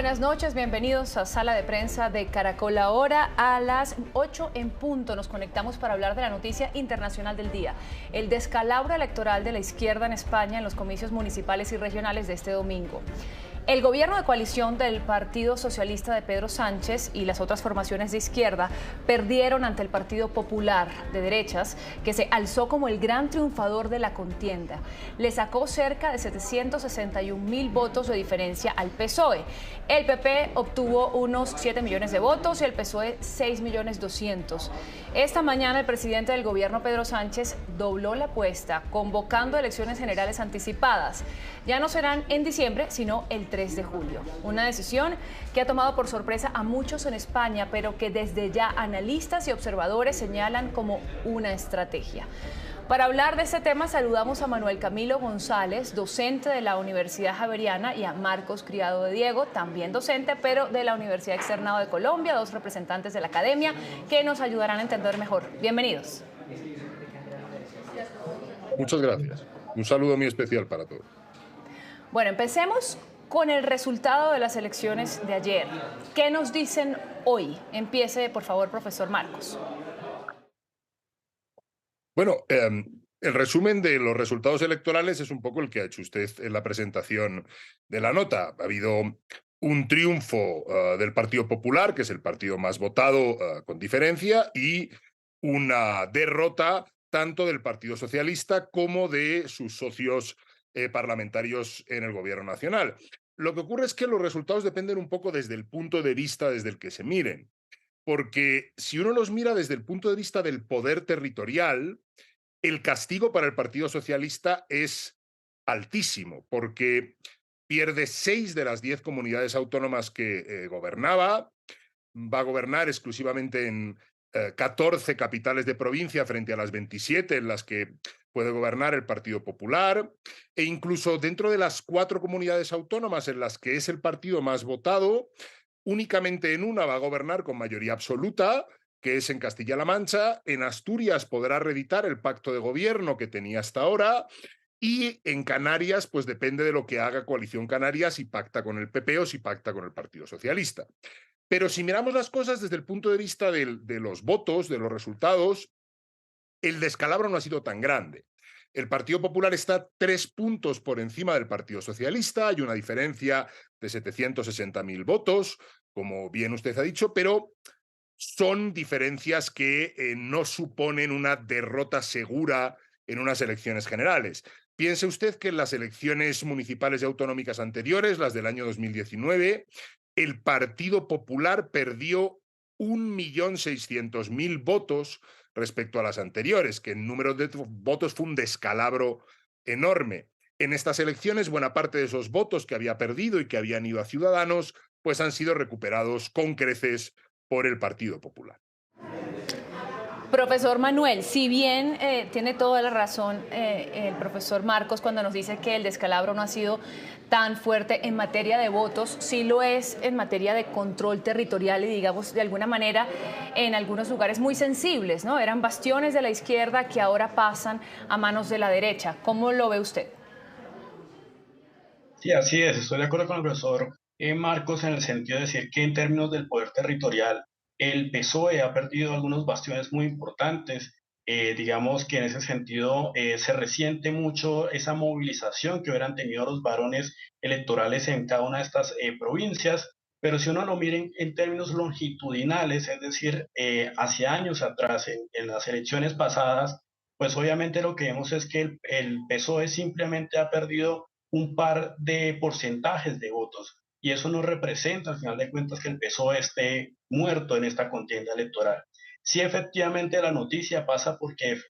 Buenas noches, bienvenidos a Sala de Prensa de Caracol. Ahora a las 8 en punto nos conectamos para hablar de la noticia internacional del día: el descalabro electoral de la izquierda en España en los comicios municipales y regionales de este domingo. El gobierno de coalición del Partido Socialista de Pedro Sánchez y las otras formaciones de izquierda perdieron ante el Partido Popular de derechas, que se alzó como el gran triunfador de la contienda. Le sacó cerca de 761.000 votos de diferencia al PSOE. El PP obtuvo unos 7 millones de votos y el PSOE 6.200.000. Esta mañana el presidente del gobierno, Pedro Sánchez, dobló la apuesta, convocando elecciones generales anticipadas. Ya no serán en diciembre, sino el 3 de julio. Una decisión que ha tomado por sorpresa a muchos en España, pero que desde ya analistas y observadores señalan como una estrategia. Para hablar de este tema saludamos a Manuel Camilo González, docente de la Universidad Javeriana, y a Marcos Criado de Diego, también docente, pero de la Universidad Externado de Colombia, dos representantes de la academia que nos ayudarán a entender mejor. Bienvenidos. Muchas gracias. Un saludo muy especial para todos. Bueno, empecemos con el resultado de las elecciones de ayer. ¿Qué nos dicen hoy? Empiece, por favor, profesor Marcos. Bueno, el resumen de los resultados electorales es un poco el que ha hecho usted en la presentación de la nota. Ha habido un triunfo del Partido Popular, que es el partido más votado con diferencia, y una derrota tanto del Partido Socialista como de sus socios parlamentarios en el Gobierno Nacional. Lo que ocurre es que los resultados dependen un poco desde el punto de vista desde el que se miren. Porque si uno los mira desde el punto de vista del poder territorial, el castigo para el Partido Socialista es altísimo, porque pierde 6 de las 10 comunidades autónomas que gobernaba, va a gobernar exclusivamente en 14 capitales de provincia frente a las 27 en las que puede gobernar el Partido Popular, e incluso dentro de las 4 comunidades autónomas en las que es el partido más votado, únicamente en una va a gobernar con mayoría absoluta, que es en Castilla-La Mancha. En Asturias podrá reeditar el pacto de gobierno que tenía hasta ahora, y en Canarias, pues depende de lo que haga Coalición Canaria, si pacta con el PP o si pacta con el Partido Socialista. Pero si miramos las cosas desde el punto de vista de los votos, de los resultados, el descalabro no ha sido tan grande. El Partido Popular está 3 puntos por encima del Partido Socialista, hay una diferencia de 760.000 votos, como bien usted ha dicho, pero son diferencias que no suponen una derrota segura en unas elecciones generales. Piense usted que en las elecciones municipales y autonómicas anteriores, las del año 2019, el Partido Popular perdió 1.600.000 votos respecto a las anteriores, que en número de votos fue un descalabro enorme. En estas elecciones, buena parte de esos votos que había perdido y que habían ido a Ciudadanos, pues han sido recuperados con creces por el Partido Popular. Profesor Manuel, si bien tiene toda la razón el profesor Marcos cuando nos dice que el descalabro no ha sido tan fuerte en materia de votos, sí lo es en materia de control territorial y, digamos, de alguna manera en algunos lugares muy sensibles, ¿no? Eran bastiones de la izquierda que ahora pasan a manos de la derecha. ¿Cómo lo ve usted? Sí, así es. Estoy de acuerdo con el profesor Marcos en el sentido de decir que en términos del poder territorial, el PSOE ha perdido algunos bastiones muy importantes. Digamos que en ese sentido se resiente mucho esa movilización que hubieran tenido los varones electorales en cada una de estas provincias. Pero si uno lo mira en términos longitudinales, es decir, hacia años atrás, en las elecciones pasadas, pues obviamente lo que vemos es que el PSOE simplemente ha perdido un par de porcentajes de votos. Y eso no representa, al final de cuentas, que el PSOE esté muerto en esta contienda electoral. Sí, efectivamente, la noticia pasa porque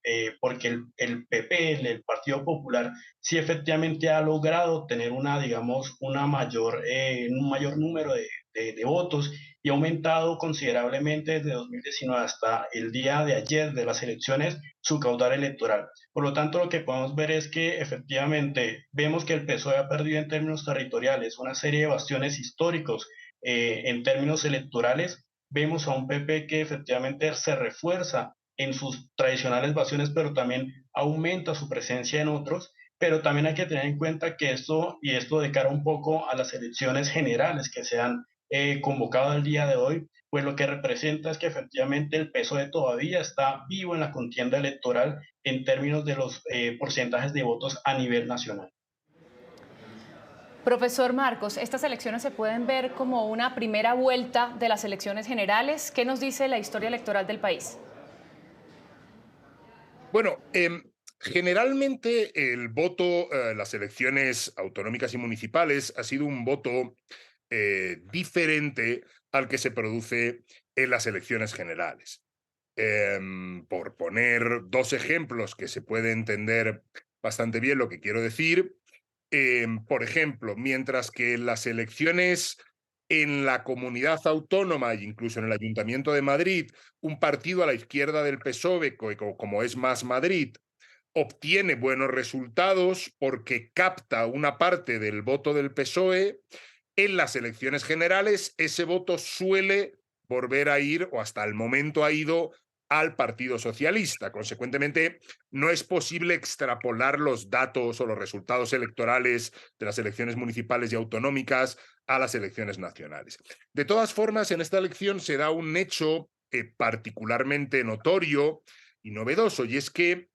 el PP, el Partido Popular, sí efectivamente ha logrado tener una, digamos, un mayor número de votos y ha aumentado considerablemente desde 2019 hasta el día de ayer de las elecciones su caudal electoral. Por lo tanto, lo que podemos ver es que efectivamente vemos que el PSOE ha perdido en términos territoriales una serie de bastiones históricos en términos electorales. Vemos a un PP que efectivamente se refuerza en sus tradicionales bastiones, pero también aumenta su presencia en otros. pero también hay que tener en cuenta que esto de cara un poco a las elecciones generales que se han convocado el día de hoy, pues lo que representa es que efectivamente el PSOE todavía está vivo en la contienda electoral en términos de los porcentajes de votos a nivel nacional. Profesor Marcos, estas elecciones se pueden ver como una primera vuelta de las elecciones generales. ¿Qué nos dice la historia electoral del país? Bueno, generalmente el voto en las elecciones autonómicas y municipales ha sido un voto diferente al que se produce en las elecciones generales. Por poner dos ejemplos que se puede entender bastante bien lo que quiero decir, por ejemplo, mientras que en las elecciones en la comunidad autónoma e incluso en el Ayuntamiento de Madrid, un partido a la izquierda del PSOE, como es Más Madrid, obtiene buenos resultados porque capta una parte del voto del PSOE, en las elecciones generales ese voto suele volver a ir, o hasta el momento ha ido, al Partido Socialista. Consecuentemente, no es posible extrapolar los datos o los resultados electorales de las elecciones municipales y autonómicas a las elecciones nacionales. De todas formas, en esta elección se da un hecho particularmente notorio y novedoso, y es que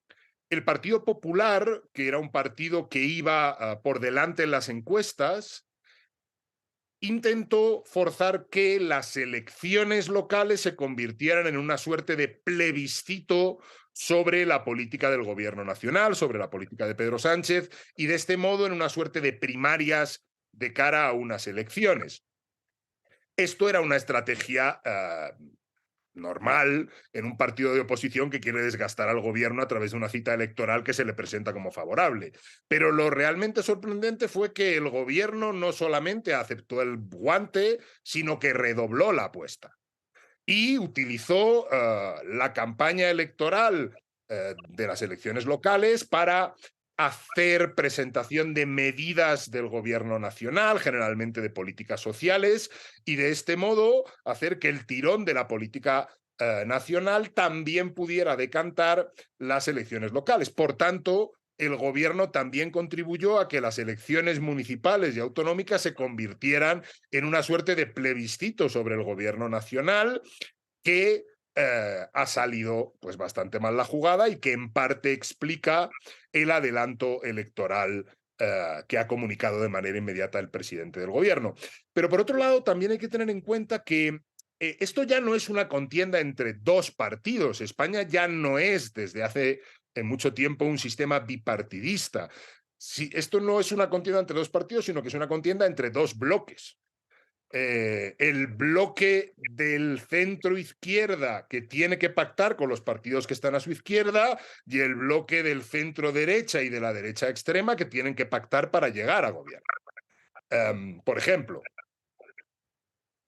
el Partido Popular, que era un partido que iba por delante en las encuestas, intentó forzar que las elecciones locales se convirtieran en una suerte de plebiscito sobre la política del gobierno nacional, sobre la política de Pedro Sánchez, y de este modo en una suerte de primarias de cara a unas elecciones. Esto era una estrategia normal en un partido de oposición que quiere desgastar al gobierno a través de una cita electoral que se le presenta como favorable. Pero lo realmente sorprendente fue que el gobierno no solamente aceptó el guante, sino que redobló la apuesta y utilizó la campaña electoral de las elecciones locales para hacer presentación de medidas del gobierno nacional, generalmente de políticas sociales, y de este modo hacer que el tirón de la política nacional también pudiera decantar las elecciones locales. Por tanto, el gobierno también contribuyó a que las elecciones municipales y autonómicas se convirtieran en una suerte de plebiscito sobre el gobierno nacional que ha salido pues bastante mal la jugada y que en parte explica el adelanto electoral que ha comunicado de manera inmediata el presidente del gobierno. Pero por otro lado, también hay que tener en cuenta que esto ya no es una contienda entre dos partidos. España ya no es desde hace mucho tiempo un sistema bipartidista. Esto no es una contienda entre dos partidos, sino que es una contienda entre dos bloques. El bloque del centro izquierda que tiene que pactar con los partidos que están a su izquierda y el bloque del centro derecha y de la derecha extrema que tienen que pactar para llegar a gobierno. Por ejemplo,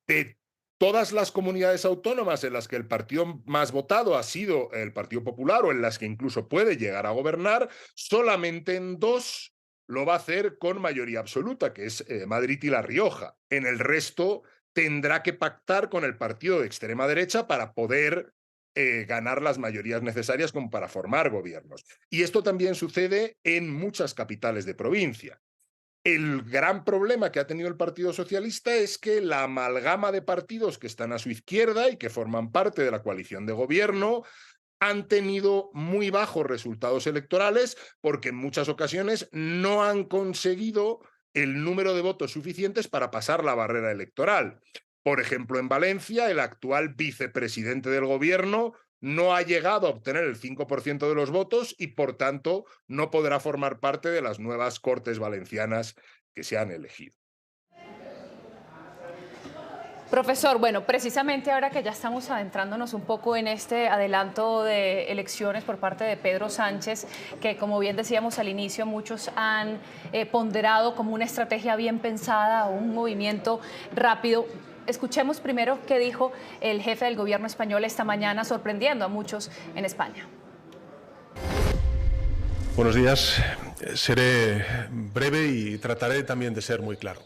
de todas las comunidades autónomas en las que el partido más votado ha sido el Partido Popular o en las que incluso puede llegar a gobernar, solamente en dos lo va a hacer con mayoría absoluta, que es Madrid y La Rioja. En el resto tendrá que pactar con el partido de extrema derecha para poder ganar las mayorías necesarias como para formar gobiernos. Y esto también sucede en muchas capitales de provincia. El gran problema que ha tenido el Partido Socialista es que la amalgama de partidos que están a su izquierda y que forman parte de la coalición de gobierno han tenido muy bajos resultados electorales porque en muchas ocasiones no han conseguido el número de votos suficientes para pasar la barrera electoral. Por ejemplo, en Valencia, el actual vicepresidente del gobierno no ha llegado a obtener el 5% de los votos y, por tanto, no podrá formar parte de las nuevas Cortes Valencianas que se han elegido. Profesor, bueno, precisamente ahora que ya estamos adentrándonos un poco en este adelanto de elecciones por parte de Pedro Sánchez, que como bien decíamos al inicio, muchos han ponderado como una estrategia bien pensada o un movimiento rápido. Escuchemos primero qué dijo el jefe del gobierno español esta mañana, sorprendiendo a muchos en España. Buenos días. Seré breve y trataré también de ser muy claro.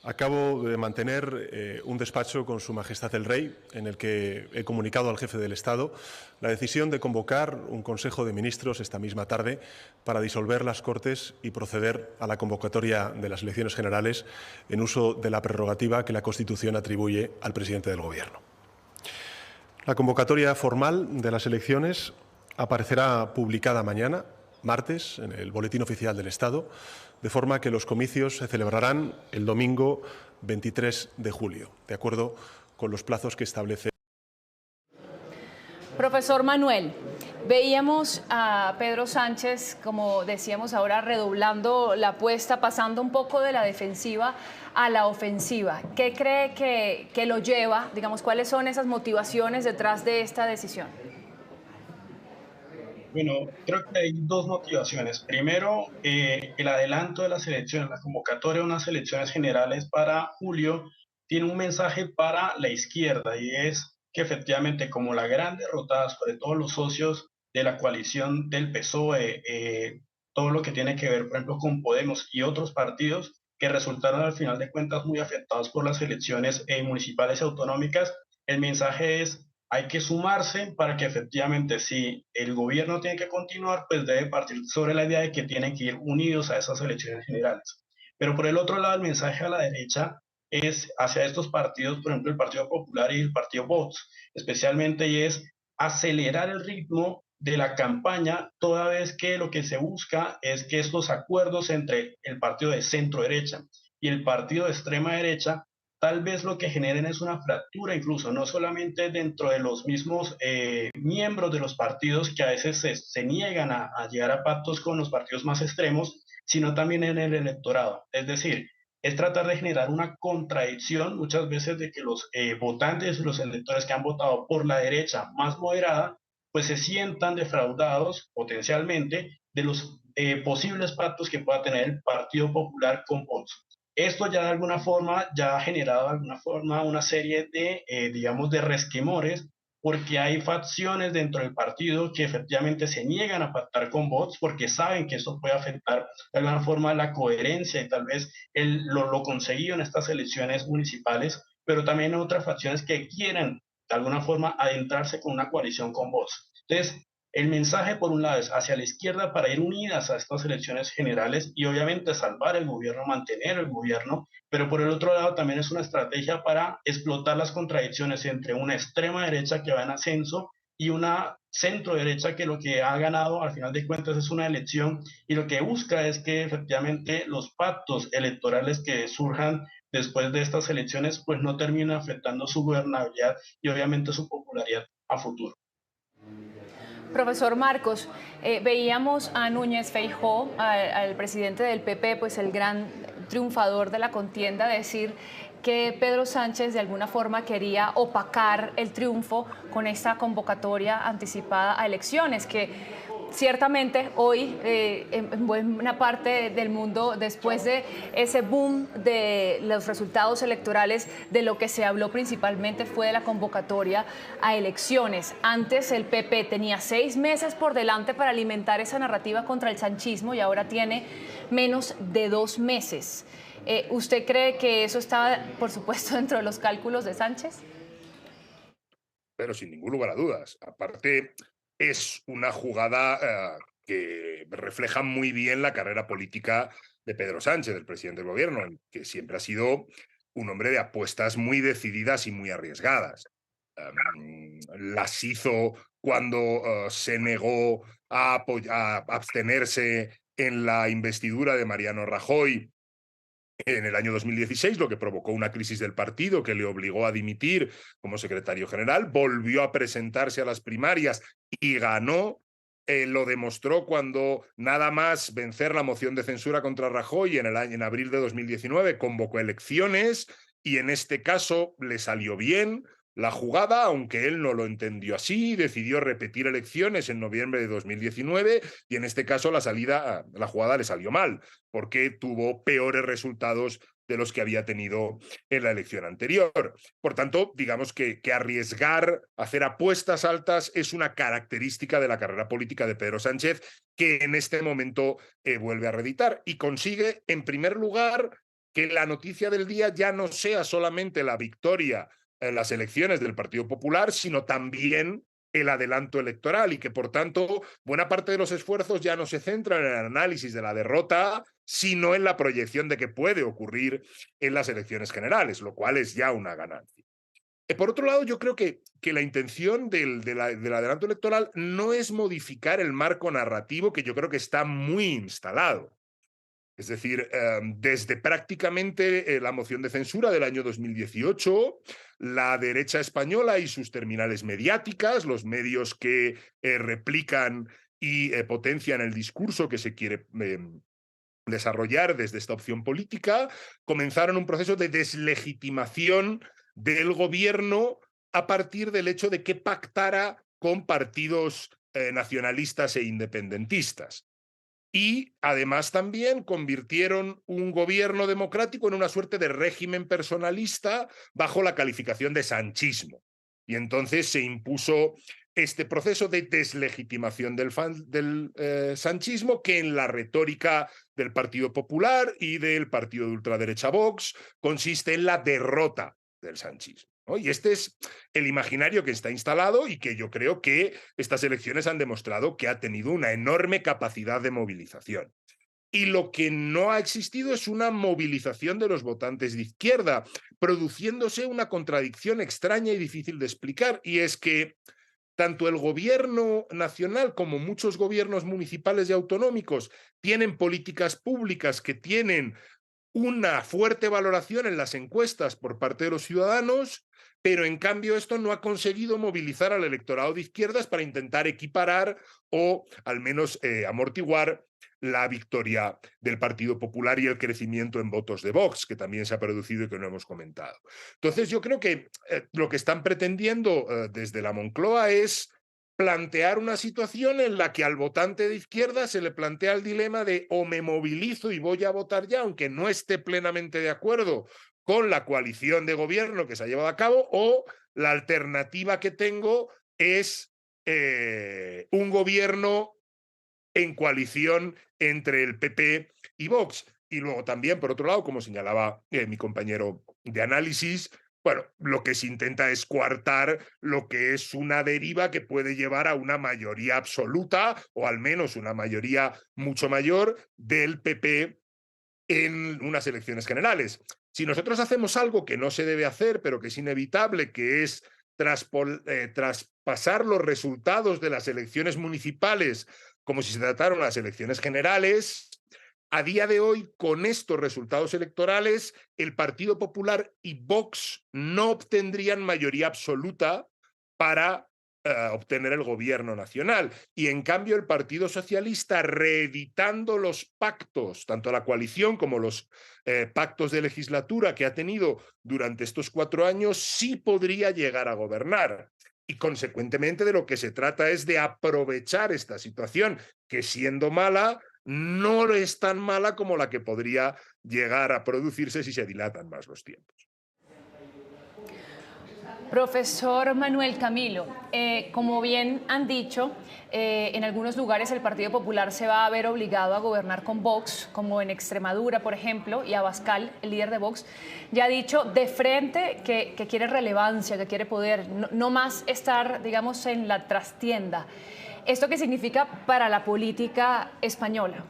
Acabo de mantener un despacho con Su Majestad el Rey, en el que he comunicado al jefe del Estado la decisión de convocar un Consejo de Ministros esta misma tarde para disolver las Cortes y proceder a la convocatoria de las elecciones generales en uso de la prerrogativa que la Constitución atribuye al presidente del Gobierno. La convocatoria formal de las elecciones aparecerá publicada mañana, martes, en el Boletín Oficial del Estado, de forma que los comicios se celebrarán el domingo 23 de julio, de acuerdo con los plazos que establece. Profesor Manuel, veíamos a Pedro Sánchez, como decíamos ahora, redoblando la apuesta, pasando un poco de la defensiva a la ofensiva. ¿Qué cree que lo lleva? Digamos, ¿cuáles son esas motivaciones detrás de esta decisión? Bueno, creo que hay dos motivaciones. Primero, el adelanto de las elecciones, la convocatoria de unas elecciones generales para julio, tiene un mensaje para la izquierda y es que efectivamente como la gran derrotada, sobre todo los socios de la coalición del PSOE, todo lo que tiene que ver, por ejemplo, con Podemos y otros partidos que resultaron al final de cuentas muy afectados por las elecciones municipales y autonómicas, el mensaje es: hay que sumarse para que efectivamente, si el gobierno tiene que continuar, pues debe partir sobre la idea de que tienen que ir unidos a esas elecciones generales. Pero por el otro lado, el mensaje a la derecha es hacia estos partidos, por ejemplo, el Partido Popular y el Partido Vox, especialmente, y es acelerar el ritmo de la campaña, toda vez que lo que se busca es que estos acuerdos entre el partido de centro derecha y el partido de extrema derecha tal vez lo que generen es una fractura, incluso no solamente dentro de los mismos miembros de los partidos que a veces se niegan a llegar a pactos con los partidos más extremos, sino también en el electorado. Es decir, es tratar de generar una contradicción muchas veces de que los votantes y los electores que han votado por la derecha más moderada, pues se sientan defraudados potencialmente de los posibles pactos que pueda tener el Partido Popular con Vox. Esto ya de alguna forma ya ha generado de alguna forma una serie de, digamos, de resquemores, porque hay facciones dentro del partido que efectivamente se niegan a pactar con Vox porque saben que eso puede afectar de alguna forma la coherencia y tal vez lo conseguido en estas elecciones municipales, pero también hay otras facciones que quieren de alguna forma adentrarse con una coalición con Vox. Entonces, el mensaje, por un lado, es hacia la izquierda para ir unidas a estas elecciones generales y obviamente salvar el gobierno, mantener el gobierno, pero por el otro lado también es una estrategia para explotar las contradicciones entre una extrema derecha que va en ascenso y una centro derecha que lo que ha ganado al final de cuentas es una elección y lo que busca es que efectivamente los pactos electorales que surjan después de estas elecciones pues no terminen afectando su gobernabilidad y obviamente su popularidad a futuro. Profesor Marcos, veíamos a Núñez Feijóo, al presidente del PP, pues el gran triunfador de la contienda, decir que Pedro Sánchez de alguna forma quería opacar el triunfo con esta convocatoria anticipada a elecciones, que ciertamente hoy en buena parte del mundo, después de ese boom de los resultados electorales, de lo que se habló principalmente fue de la convocatoria a elecciones. Antes el PP tenía 6 meses por delante para alimentar esa narrativa contra el sanchismo y ahora tiene menos de 2 meses. ¿Usted cree que eso estaba, por supuesto, dentro de los cálculos de Sánchez? Pero sin ningún lugar a dudas. Aparte, es una jugada que refleja muy bien la carrera política de Pedro Sánchez, del presidente del gobierno, que siempre ha sido un hombre de apuestas muy decididas y muy arriesgadas. Las hizo cuando se negó a abstenerse en la investidura de Mariano Rajoy en el año 2016, lo que provocó una crisis del partido que le obligó a dimitir como secretario general. Volvió a presentarse a las primarias y ganó. Lo demostró cuando, nada más vencer la moción de censura contra Rajoy en abril de 2019, convocó elecciones y en este caso le salió bien la jugada, aunque él no lo entendió así. Decidió repetir elecciones en noviembre de 2019 y en este caso la jugada le salió mal, porque tuvo peores resultados de los que había tenido en la elección anterior. Por tanto, digamos que arriesgar, hacer apuestas altas es una característica de la carrera política de Pedro Sánchez que en este momento vuelve a reeditar y consigue, en primer lugar, que la noticia del día ya no sea solamente la victoria en las elecciones del Partido Popular, sino también el adelanto electoral y que, por tanto, buena parte de los esfuerzos ya no se centran en el análisis de la derrota, sino en la proyección de qué puede ocurrir en las elecciones generales, lo cual es ya una ganancia. Por otro lado, yo creo que la intención del adelanto electoral no es modificar el marco narrativo que yo creo que está muy instalado. Es decir, desde prácticamente la moción de censura del año 2018, la derecha española y sus terminales mediáticas, los medios que replican y potencian el discurso que se quiere desarrollar desde esta opción política, comenzaron un proceso de deslegitimación del gobierno a partir del hecho de que pactara con partidos nacionalistas e independentistas. Y además también convirtieron un gobierno democrático en una suerte de régimen personalista bajo la calificación de sanchismo. Y entonces se impuso este proceso de deslegitimación del sanchismo que en la retórica del Partido Popular y del partido de ultraderecha Vox consiste en la derrota del sanchismo, ¿no? Y este es el imaginario que está instalado y que yo creo que estas elecciones han demostrado que ha tenido una enorme capacidad de movilización. Y lo que no ha existido es una movilización de los votantes de izquierda, produciéndose una contradicción extraña y difícil de explicar, y es que tanto el gobierno nacional como muchos gobiernos municipales y autonómicos tienen políticas públicas que tienen una fuerte valoración en las encuestas por parte de los ciudadanos, pero en cambio esto no ha conseguido movilizar al electorado de izquierdas para intentar equiparar o al menos amortiguar la victoria del Partido Popular y el crecimiento en votos de Vox, que también se ha producido y que no hemos comentado. Entonces yo creo que lo que están pretendiendo desde la Moncloa es plantear una situación en la que al votante de izquierda se le plantea el dilema de o me movilizo y voy a votar ya, aunque no esté plenamente de acuerdo con la coalición de gobierno que se ha llevado a cabo, o la alternativa que tengo es un gobierno en coalición entre el PP y Vox. Y luego también, por otro lado, como señalaba mi compañero de análisis, bueno, lo que se intenta es coartar lo que es una deriva que puede llevar a una mayoría absoluta o al menos una mayoría mucho mayor del PP en unas elecciones generales. Si nosotros hacemos algo que no se debe hacer, pero que es inevitable, que es traspasar los resultados de las elecciones municipales como si se trataran las elecciones generales, a día de hoy, con estos resultados electorales, el Partido Popular y Vox no obtendrían mayoría absoluta para obtener el gobierno nacional. Y en cambio el Partido Socialista, reeditando los pactos, tanto la coalición como los pactos de legislatura que ha tenido durante estos 4 años, sí podría llegar a gobernar. Y consecuentemente de lo que se trata es de aprovechar esta situación, que siendo mala, no es tan mala como la que podría llegar a producirse si se dilatan más los tiempos. Profesor Manuel Camilo, como bien han dicho, en algunos lugares el Partido Popular se va a ver obligado a gobernar con Vox, como en Extremadura, por ejemplo, y Abascal, el líder de Vox, ya ha dicho de frente que quiere relevancia, que quiere poder, no más estar, digamos, en la trastienda. ¿Esto qué significa para la política española?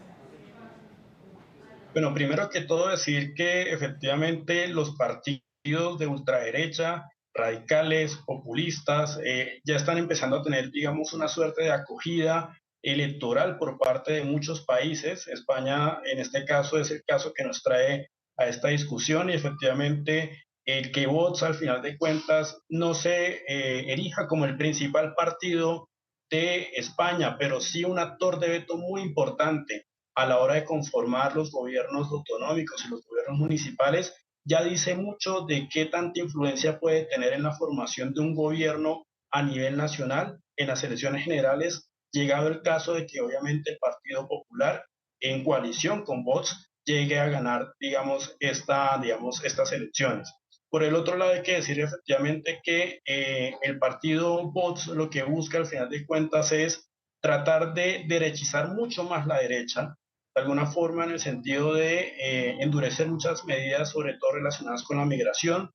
Bueno, primero que todo decir que efectivamente los partidos de ultraderecha, radicales, populistas, ya están empezando a tener, digamos, una suerte de acogida electoral por parte de muchos países. España, en este caso, es el caso que nos trae a esta discusión y efectivamente el que Vox, al final de cuentas, no se erija como el principal partido de España, pero sí un actor de veto muy importante a la hora de conformar los gobiernos autonómicos y los gobiernos municipales, ya dice mucho de qué tanta influencia puede tener en la formación de un gobierno a nivel nacional en las elecciones generales, llegado el caso de que obviamente el Partido Popular en coalición con Vox llegue a ganar, digamos, estas elecciones. Por el otro lado hay que decir efectivamente que el partido Vox lo que busca al final de cuentas es tratar de derechizar mucho más la derecha, de alguna forma en el sentido de endurecer muchas medidas, sobre todo relacionadas con la migración.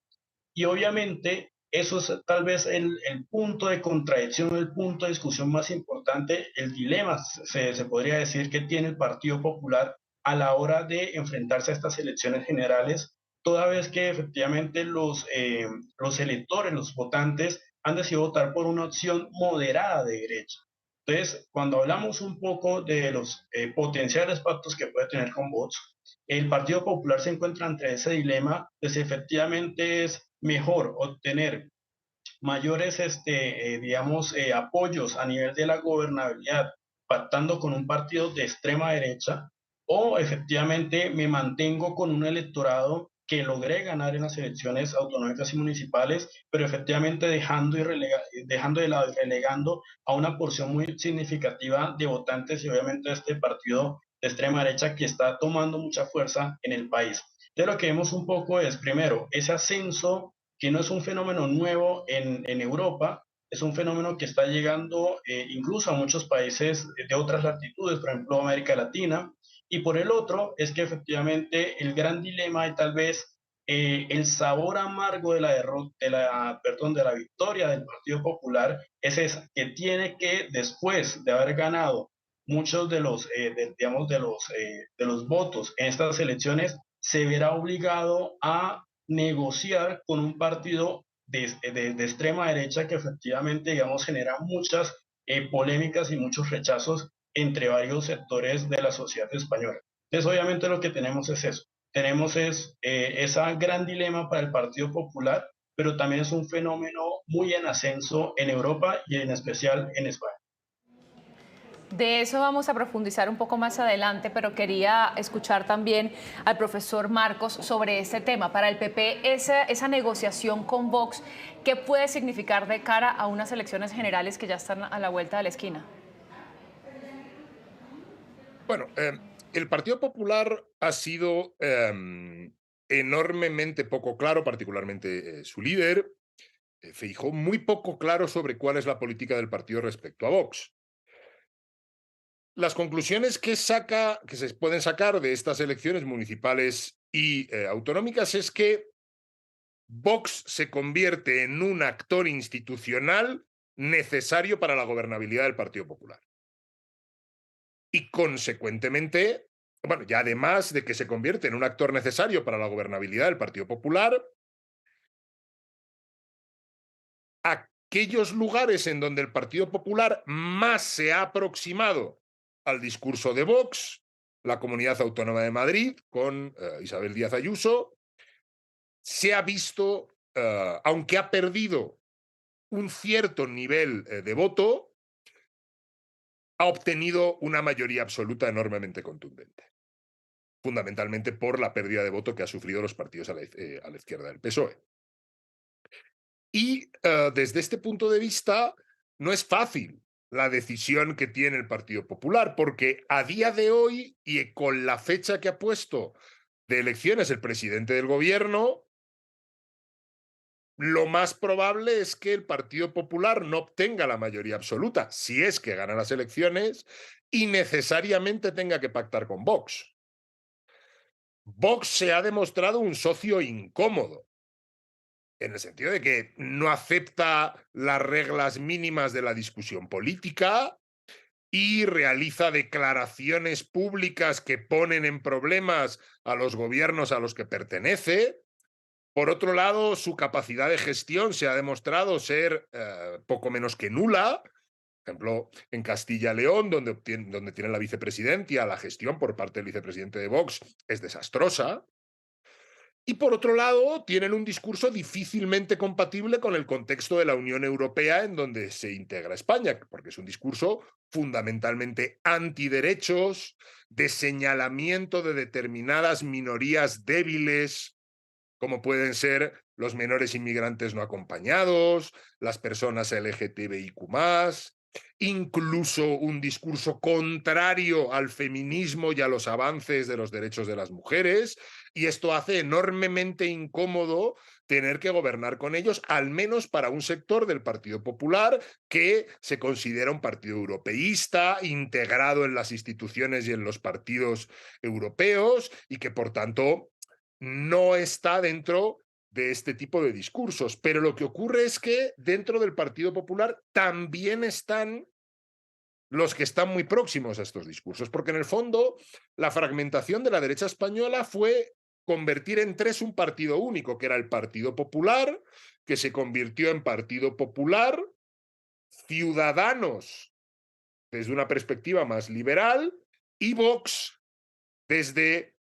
Y obviamente eso es tal vez el punto de contradicción, el punto de discusión más importante, el dilema, se podría decir, que tiene el Partido Popular a la hora de enfrentarse a estas elecciones generales, toda vez que efectivamente los electores, los votantes, han decidido votar por una opción moderada de derecha. Entonces, cuando hablamos un poco de los potenciales pactos que puede tener con Vox, el Partido Popular se encuentra entre ese dilema de si efectivamente es mejor obtener mayores, apoyos a nivel de la gobernabilidad, pactando con un partido de extrema derecha, o efectivamente me mantengo con un electorado que logré ganar en las elecciones autonómicas y municipales, pero efectivamente dejando de lado y relegando a una porción muy significativa de votantes y obviamente a este partido de extrema derecha que está tomando mucha fuerza en el país. De lo que vemos un poco es, primero, ese ascenso que no es un fenómeno nuevo en Europa, es un fenómeno que está llegando incluso a muchos países de otras latitudes, por ejemplo América Latina, y por el otro es que efectivamente el gran dilema y tal vez el sabor amargo de la derrota, de la victoria del Partido Popular es esa, que tiene que después de haber ganado muchos de los, de los votos en estas elecciones, se verá obligado a negociar con un partido de extrema derecha que efectivamente, digamos, genera muchas polémicas y muchos rechazos entre varios sectores de la sociedad española. Entonces, obviamente lo que tenemos es eso. Tenemos ese gran dilema para el Partido Popular, pero también es un fenómeno muy en ascenso en Europa y en especial en España. De eso vamos a profundizar un poco más adelante, pero quería escuchar también al profesor Marcos sobre este tema. Para el PP, esa negociación con Vox, ¿qué puede significar de cara a unas elecciones generales que ya están a la vuelta de la esquina? Bueno, el Partido Popular ha sido enormemente poco claro, particularmente su líder, Feijóo, muy poco claro sobre cuál es la política del partido respecto a Vox. Las conclusiones que se pueden sacar de estas elecciones municipales y autonómicas es que Vox se convierte en un actor institucional necesario para la gobernabilidad del Partido Popular. Y consecuentemente, bueno, ya además de que se convierte en un actor necesario para la gobernabilidad del Partido Popular, aquellos lugares en donde el Partido Popular más se ha aproximado al discurso de Vox, la Comunidad Autónoma de Madrid, con Isabel Díaz Ayuso, se ha visto, aunque ha perdido un cierto nivel de voto, ha obtenido una mayoría absoluta enormemente contundente, fundamentalmente por la pérdida de voto que han sufrido los partidos a la izquierda del PSOE. Y desde este punto de vista no es fácil la decisión que tiene el Partido Popular, porque a día de hoy y con la fecha que ha puesto de elecciones el presidente del gobierno, lo más probable es que el Partido Popular no obtenga la mayoría absoluta, si es que gana las elecciones, y necesariamente tenga que pactar con Vox. Vox se ha demostrado un socio incómodo, en el sentido de que no acepta las reglas mínimas de la discusión política y realiza declaraciones públicas que ponen en problemas a los gobiernos a los que pertenece. Por otro lado, su capacidad de gestión se ha demostrado ser poco menos que nula. Por ejemplo, en Castilla y León, donde tiene la vicepresidencia, la gestión por parte del vicepresidente de Vox es desastrosa. Y por otro lado, tienen un discurso difícilmente compatible con el contexto de la Unión Europea en donde se integra España, porque es un discurso fundamentalmente antiderechos, de señalamiento de determinadas minorías débiles, como pueden ser los menores inmigrantes no acompañados, las personas LGTBIQ+, incluso un discurso contrario al feminismo y a los avances de los derechos de las mujeres, y esto hace enormemente incómodo tener que gobernar con ellos, al menos para un sector del Partido Popular que se considera un partido europeísta, integrado en las instituciones y en los partidos europeos, y que por tanto no está dentro de este tipo de discursos. Pero lo que ocurre es que dentro del Partido Popular también están los que están muy próximos a estos discursos, porque en el fondo la fragmentación de la derecha española fue convertir en tres un partido único, que era el Partido Popular, que se convirtió en Partido Popular, Ciudadanos desde una perspectiva más liberal y Vox desde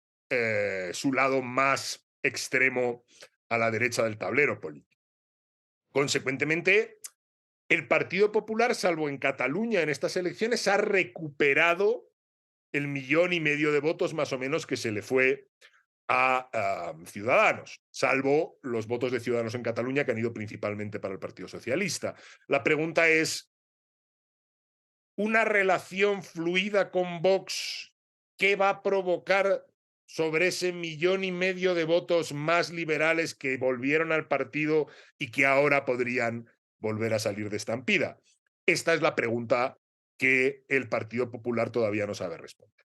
su lado más extremo a la derecha del tablero político. Consecuentemente, el Partido Popular, salvo en Cataluña en estas elecciones, ha recuperado el 1,5 millones de votos más o menos que se le fue a Ciudadanos, salvo los votos de Ciudadanos en Cataluña que han ido principalmente para el Partido Socialista. La pregunta es, ¿una relación fluida con Vox qué va a provocar sobre ese 1,5 millones de votos más liberales que volvieron al partido y que ahora podrían volver a salir de estampida? Esta es la pregunta que el Partido Popular todavía no sabe responder.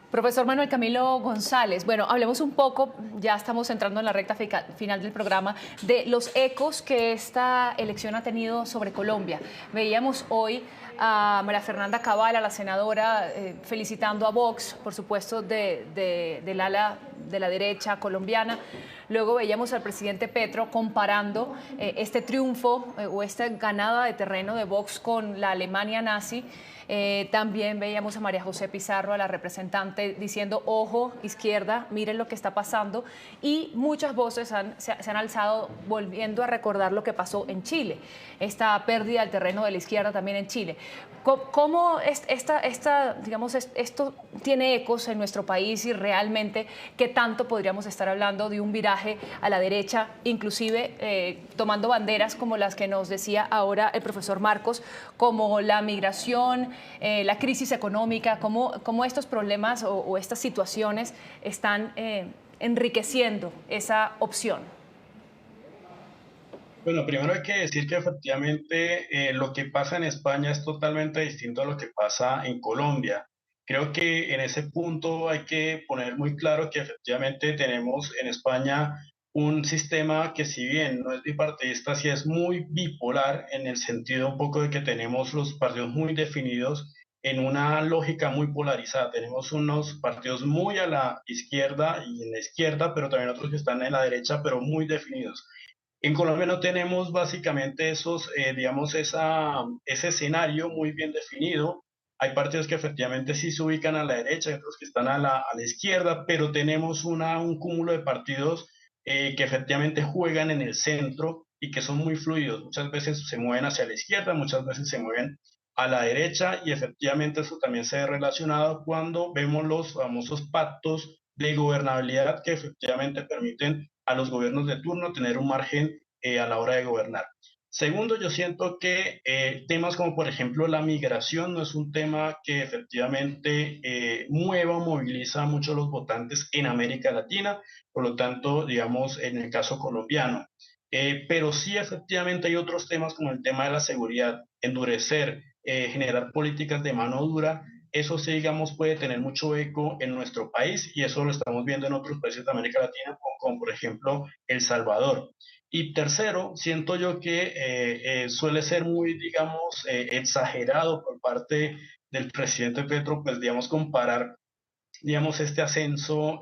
Profesor Manuel Camilo González, bueno, hablemos un poco, ya estamos entrando en la recta final del programa, de los ecos que esta elección ha tenido sobre Colombia. Veíamos hoy a María Fernanda Cabal, a la senadora, felicitando a Vox, por supuesto, del ala de la derecha colombiana. Luego veíamos al presidente Petro comparando este triunfo o esta ganada de terreno de Vox con la Alemania nazi. También veíamos a María José Pizarro, a la representante, diciendo, ojo, izquierda, miren lo que está pasando. Y muchas voces se han alzado volviendo a recordar lo que pasó en Chile, esta pérdida del terreno de la izquierda también en Chile. ¿Cómo digamos, esto tiene ecos en nuestro país y realmente qué tanto podríamos estar hablando de un viraje a la derecha, inclusive tomando banderas como las que nos decía ahora el profesor Marcos, como la migración, la crisis económica, cómo estos problemas o estas situaciones están enriqueciendo esa opción? Bueno, primero hay que decir que efectivamente lo que pasa en España es totalmente distinto a lo que pasa en Colombia. Creo que en ese punto hay que poner muy claro que efectivamente tenemos en España un sistema que, si bien no es bipartidista, sí es muy bipolar, en el sentido un poco de que tenemos los partidos muy definidos en una lógica muy polarizada. Tenemos unos partidos muy a la izquierda y en la izquierda, pero también otros que están en la derecha, pero muy definidos. En Colombia no tenemos básicamente esos, digamos, ese escenario muy bien definido. Hay partidos que efectivamente sí se ubican a la derecha, y otros que están a la izquierda, pero tenemos un cúmulo de partidos que efectivamente juegan en el centro y que son muy fluidos. Muchas veces se mueven hacia la izquierda, muchas veces se mueven a la derecha, y efectivamente eso también se ve relacionado cuando vemos los famosos pactos de gobernabilidad que efectivamente permiten a los gobiernos de turno tener un margen a la hora de gobernar. Segundo, yo siento que temas como por ejemplo la migración no es un tema que efectivamente mueva o moviliza mucho a los votantes en América Latina, por lo tanto, digamos, en el caso colombiano. Pero sí efectivamente hay otros temas como el tema de la seguridad, endurecer, generar políticas de mano dura. Eso sí, digamos, puede tener mucho eco en nuestro país, y eso lo estamos viendo en otros países de América Latina, como por ejemplo El Salvador. Y tercero, siento yo que suele ser muy, digamos, exagerado por parte del presidente Petro, pues, digamos, comparar, digamos, este ascenso,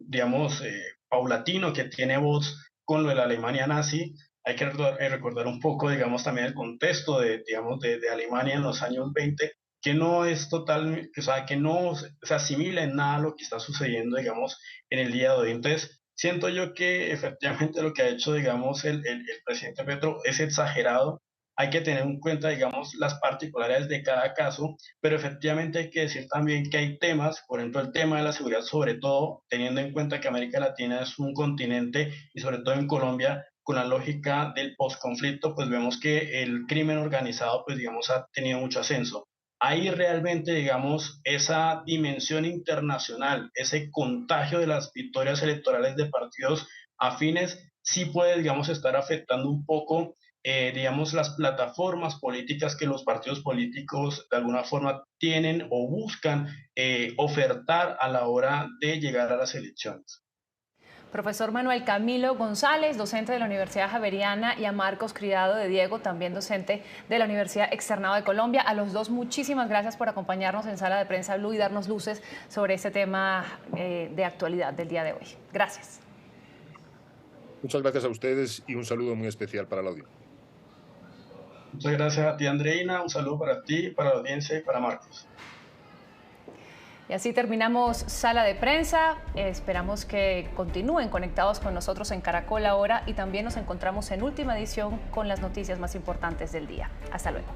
digamos, paulatino que tiene Vox con lo de la Alemania nazi. Hay que recordar un poco, digamos, también el contexto de, digamos, de Alemania en los años 20, que no es total, o sea, que no se asimila en nada a lo que está sucediendo, digamos, en el día de hoy. Entonces, siento yo que efectivamente lo que ha hecho, digamos, el presidente Petro es exagerado. Hay que tener en cuenta, digamos, las particularidades de cada caso, pero efectivamente hay que decir también que hay temas, por ejemplo, el tema de la seguridad, sobre todo teniendo en cuenta que América Latina es un continente, y sobre todo en Colombia con la lógica del posconflicto, pues vemos que el crimen organizado, pues digamos, ha tenido mucho ascenso. Ahí realmente, digamos, esa dimensión internacional, ese contagio de las victorias electorales de partidos afines, sí puede, digamos, estar afectando un poco, digamos, las plataformas políticas que los partidos políticos de alguna forma tienen o buscan ofertar a la hora de llegar a las elecciones. Profesor Manuel Camilo González, docente de la Universidad Javeriana, y a Marcos Criado de Diego, también docente de la Universidad Externado de Colombia. A los dos, muchísimas gracias por acompañarnos en Sala de Prensa Blue y darnos luces sobre este tema de actualidad del día de hoy. Gracias. Muchas gracias a ustedes y un saludo muy especial para la audiencia. Muchas gracias a ti, Andreina. Un saludo para ti, para la audiencia y para Marcos. Y así terminamos Sala de Prensa. Esperamos que continúen conectados con nosotros en Caracol Ahora y también nos encontramos en Última Edición con las noticias más importantes del día. Hasta luego.